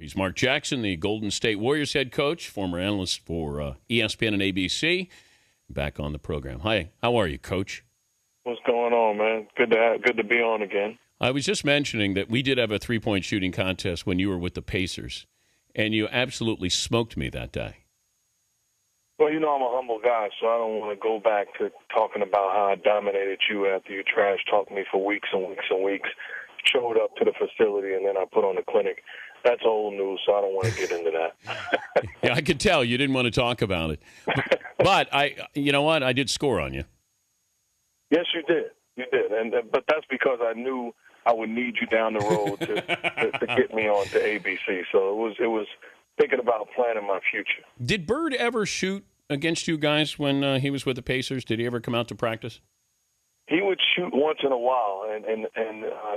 He's Mark Jackson, the Golden State Warriors head coach, former analyst for ESPN and ABC. Back on the program. Hi, how are you, Coach? What's going on, man? Good to be on again. I was just mentioning that we did have a three-point shooting contest when you were with the Pacers, and you absolutely smoked me that day. Well, you know I'm a humble guy, so I don't want to go back to talking about how I dominated you after you trash-talked me for weeks and weeks and weeks, showed up to the facility, and then I put on the clinic. That's old news, so I don't want to get into that. Yeah, I could tell you didn't want to talk about it. But you know what? I did score on you. Yes, you did. You did. But that's because I knew I would need you down the road to get me on to ABC. So it was thinking about planning my future. Did Bird ever shoot against you guys when he was with the Pacers? Did he ever come out to practice? He would shoot once in a while, and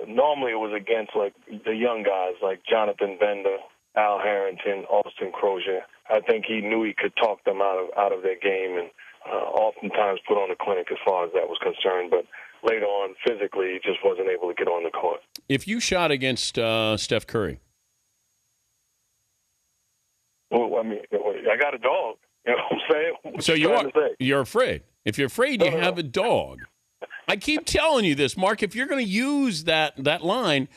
normally it was against like the young guys like Jonathan Bender, Al Harrington, Austin Crozier. I think he knew he could talk them out of their game, and oftentimes put on a clinic as far as that was concerned. But later on, physically, he just wasn't able to get on the court. If you shot against Steph Curry, well, I mean, I got a dog. You know what I'm saying? So you're afraid. If you're afraid, you have a dog. I keep telling you this, Mark. If you're going to use that line,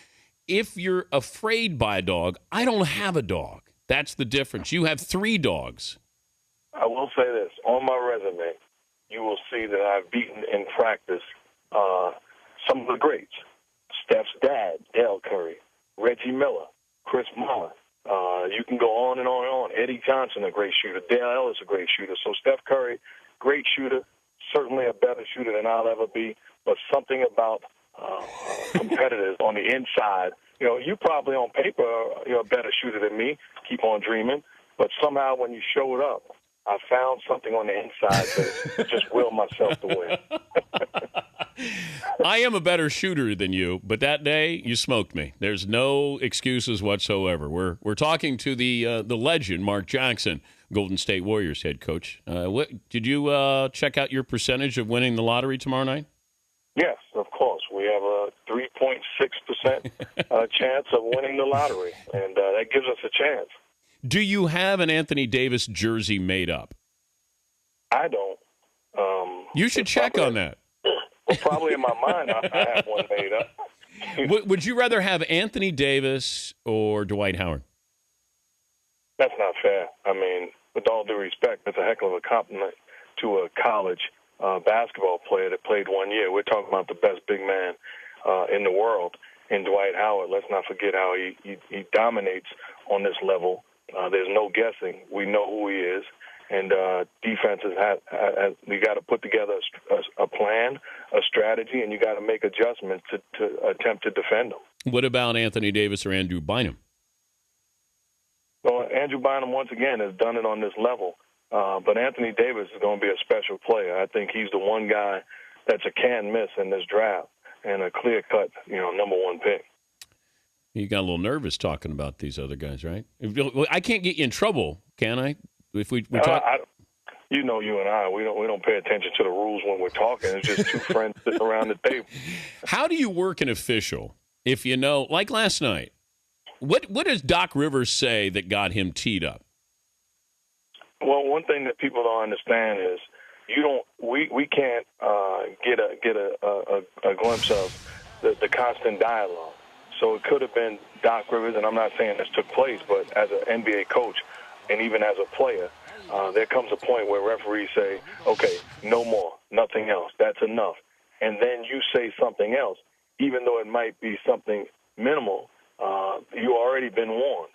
if you're afraid by a dog, I don't have a dog. That's the difference. You have 3 dogs. I will say this. On my resume, you will see that I've beaten in practice some of the greats. Steph's dad, Dale Curry, Reggie Miller, Chris Mullin. You can go on and on and on. Eddie Johnson, a great shooter. Dale Ellis, a great shooter. So Steph Curry, great shooter, certainly a better shooter than I'll ever be, but something about competitors on the inside. You know, you probably on paper you're a better shooter than me. Keep on dreaming. But somehow when you showed up, I found something on the inside to just will myself to win. I am a better shooter than you, but that day you smoked me. There's no excuses whatsoever. We're talking to the legend, Mark Jackson, Golden State Warriors head coach. Did you check out your percentage of winning the lottery tomorrow night? Yes, of course. We have a 3.6% chance of winning the lottery, and that gives us a chance. Do you have an Anthony Davis jersey made up? I don't. You should check on that. Well, probably in my mind I have one made up. Would you rather have Anthony Davis or Dwight Howard? That's not fair. I mean, with all due respect, that's a heck of a compliment to a college basketball player that played 1 year. We're talking about the best big man in the world in Dwight Howard. Let's not forget how he dominates on this level. There's no guessing. We know who he is. And defenses we got to put together a plan, a strategy, and you got to make adjustments to attempt to defend them. What about Anthony Davis or Andrew Bynum? Well, Andrew Bynum, once again, has done it on this level. But Anthony Davis is going to be a special player. I think he's the one guy that's a can't-miss in this draft and a clear-cut, number 1 pick. You got a little nervous talking about these other guys, right? I can't get you in trouble, can I? If we talk, you and I, we don't pay attention to the rules when we're talking. It's just two friends sitting around the table. How do you work an official if you know, like last night? What does Doc Rivers say that got him teed up? Well, one thing that people don't understand is we can't get a glimpse of the constant dialogue. So it could have been Doc Rivers, and I'm not saying this took place, but as an NBA coach and even as a player, there comes a point where referees say, okay, no more, nothing else, that's enough. And then you say something else, even though it might be something minimal, you already been warned.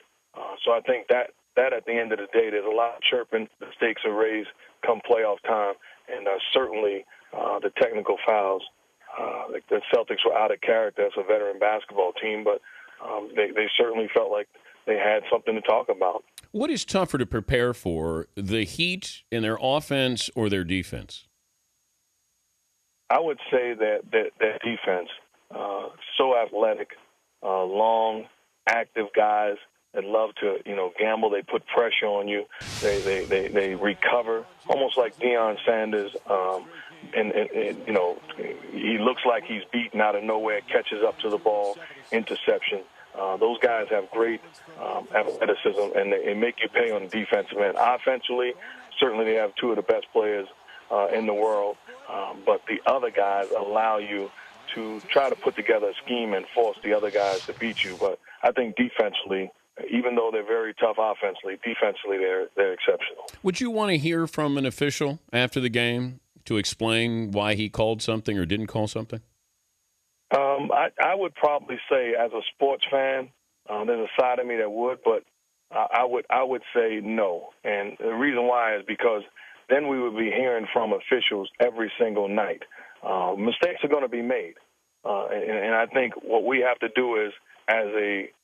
So I think that at the end of the day, there's a lot of chirping, the stakes are raised come playoff time, and certainly the technical fouls. The Celtics were out of character as a veteran basketball team, but they certainly felt like they had something to talk about. What is tougher to prepare for, the Heat in their offense or their defense? I would say that defense, so athletic, long, active guys that love to, gamble. They put pressure on you. They recover, almost like Deion Sanders. And he looks like he's beaten out of nowhere, catches up to the ball, interception. Those guys have great athleticism, and they make you pay on the defensive end. Offensively, certainly they have two of the best players in the world, but the other guys allow you to try to put together a scheme and force the other guys to beat you. But I think defensively, even though they're very tough offensively, defensively they're exceptional. Would you want to hear from an official after the game to explain why he called something or didn't call something? I would probably say, as a sports fan, there's a side of me that would, but I would say no. And the reason why is because then we would be hearing from officials every single night. Mistakes are going to be made, and I think what we have to do is, as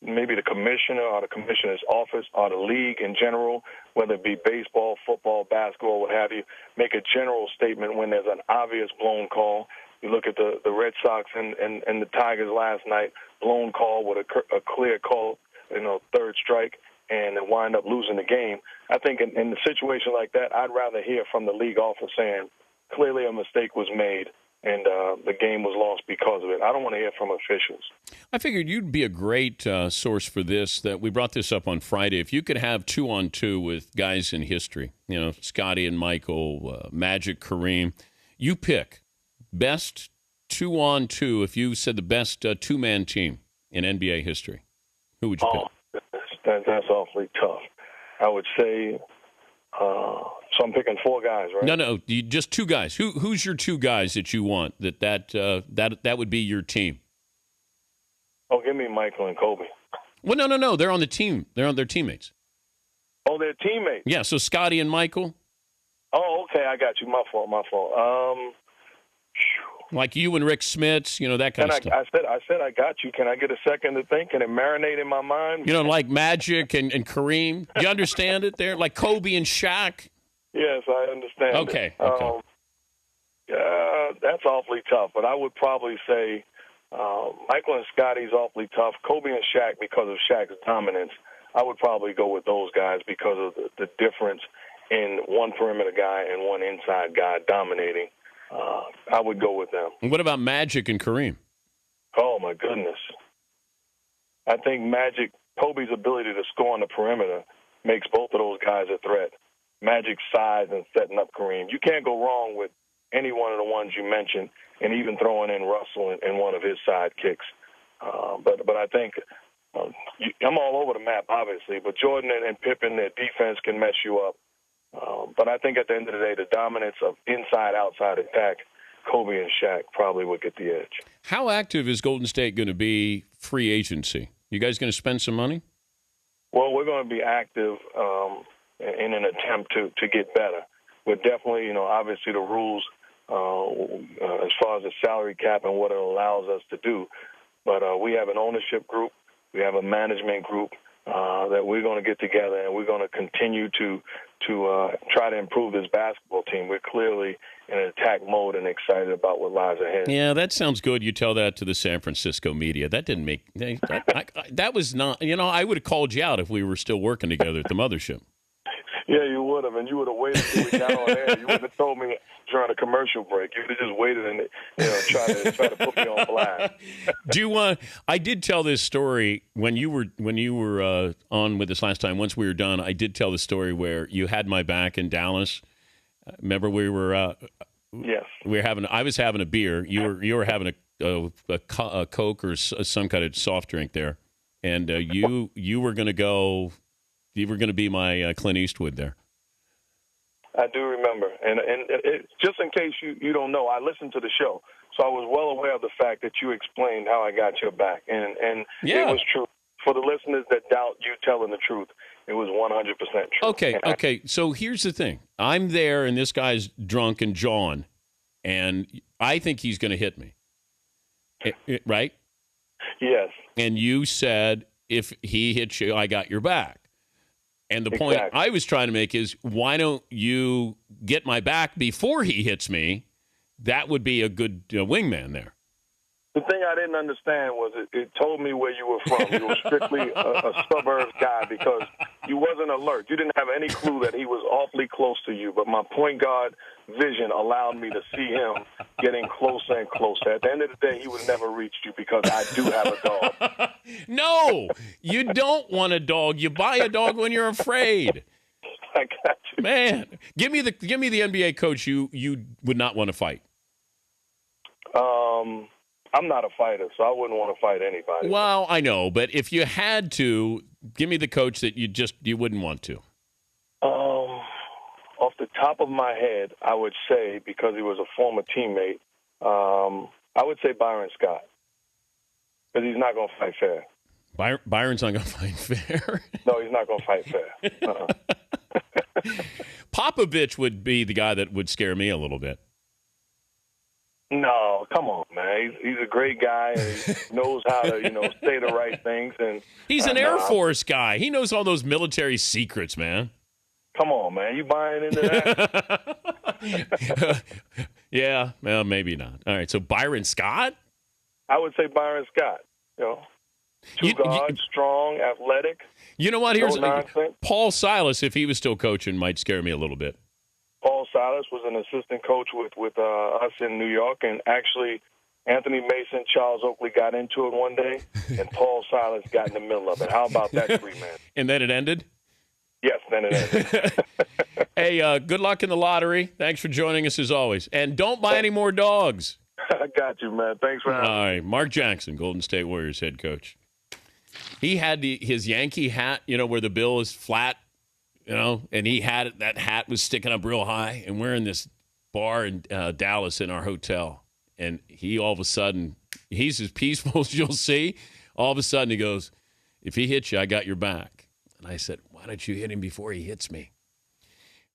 maybe the commissioner or the commissioner's office or the league in general, whether it be baseball, football, basketball, what have you, make a general statement when there's an obvious blown call. You look at the Red Sox and the Tigers last night, blown call with a clear call, third strike, and they wind up losing the game. I think in a situation like that, I'd rather hear from the league office saying, clearly a mistake was made, and the game was lost because of it. I don't want to hear from officials. I figured you'd be a great source for this. That we brought this up on Friday. If you could have 2-on-2 with guys in history, Scotty and Michael, Magic, Kareem, you pick best 2-on-2. If you said the best two-man team in NBA history, who would you pick? That's awfully tough. I would say. So I'm picking four guys, right? No, just two guys. Who's your two guys that you want? That would be your team. Oh, give me Michael and Kobe. Well, no. They're on the team. They're teammates. Oh, they're teammates. Yeah. So Scotty and Michael. Oh, okay. I got you. My fault. Like you and Rick Smits, that kind of stuff. I said I got you. Can I get a second to think? Can it marinate in my mind? Like Magic and Kareem. Do you understand it there? Like Kobe and Shaq? Yes, I understand. Okay. That's awfully tough, but I would probably say Michael and Scotty's awfully tough. Kobe and Shaq, because of Shaq's dominance, I would probably go with those guys because of the difference in one perimeter guy and one inside guy dominating. I would go with them. And what about Magic and Kareem? Oh, my goodness. I think Kobe's ability to score on the perimeter makes both of those guys a threat. Magic's size and setting up Kareem. You can't go wrong with any one of the ones you mentioned, and even throwing in Russell and one of his side kicks. But I think I'm all over the map, obviously, but Jordan and Pippen, their defense can mess you up. But I think at the end of the day, the dominance of inside-outside attack, Kobe and Shaq probably would get the edge. How active is Golden State going to be free agency? You guys going to spend some money? Well, we're going to be active in an attempt to get better. We're definitely, obviously the rules as far as the salary cap and what it allows us to do. But we have an ownership group. We have a management group that we're going to get together, and we're going to continue to try to improve this basketball team. We're clearly in an attack mode and excited about what lies ahead. Yeah, that sounds good. You tell that to the San Francisco media. That didn't make that was not. I would have called you out if we were still working together at the mothership. Yeah, you would have, and you would have waited till we got on air. You wouldn't have told me during a commercial break. You would have just waited and try to put me on blast. I did tell this story when you were on with us last time. Once we were done, I did tell the story where you had my back in Dallas. Remember we were yes. I was having a beer. You were having a Coke or some kind of soft drink there, and you were going to go. You were going to be my Clint Eastwood there. I do remember. And just in case you don't know, I listened to the show. So I was well aware of the fact that you explained how I got your back. And yeah. It was true. For the listeners that doubt you telling the truth, it was 100% true. Okay. So here's the thing. I'm there, and this guy's drunk and jawing, and I think he's going to hit me. Right? Yes. And you said, if he hits you, I got your back. And the point I was trying to make is, why don't you get my back before he hits me? That would be a good wingman there. The thing I didn't understand was it told me where you were from. You were strictly a suburbs guy because you wasn't alert. You didn't have any clue that he was awfully close to you. But my point guard vision allowed me to see him getting closer and closer. At the end of the day, he would never reach you because I do have a dog. No, you don't want a dog. You buy a dog when you're afraid. I got you. Man, give me the NBA coach you would not want to fight. I'm not a fighter, so I wouldn't want to fight anybody. Well, I know, but if you had to, give me the coach that you wouldn't want to. Off the top of my head, I would say, because he was a former teammate, I would say Byron Scott, because he's not going to fight fair. Byron's not going to fight fair? No, he's not going to fight fair. Popovich would be the guy that would scare me a little bit. No, come on, man. He's a great guy. And he knows how to, say the right things. And he's an Air Force guy. He knows all those military secrets, man. Come on, man. You buying into that? Yeah, well, maybe not. All right, so Byron Scott? I would say Byron Scott. Two guards, strong, athletic. You know what? Here's nonsense. Paul Silas, if he was still coaching, might scare me a little bit. Paul Silas was an assistant coach with us in New York, and actually Anthony Mason, Charles Oakley got into it one day, and Paul Silas got in the middle of it. How about that, three-man? And then it ended? Yes, then it ended. Hey, good luck in the lottery. Thanks for joining us as always. And don't buy any more dogs. I got you, man. Thanks for having me. All right, Mark Jackson, Golden State Warriors head coach. He had his Yankee hat, where the bill is flat, and he had it. That hat was sticking up real high. And we're in this bar in Dallas in our hotel. And he all of a sudden, he's as peaceful as you'll see. All of a sudden he goes, if he hits you, I got your back. And I said, why don't you hit him before he hits me?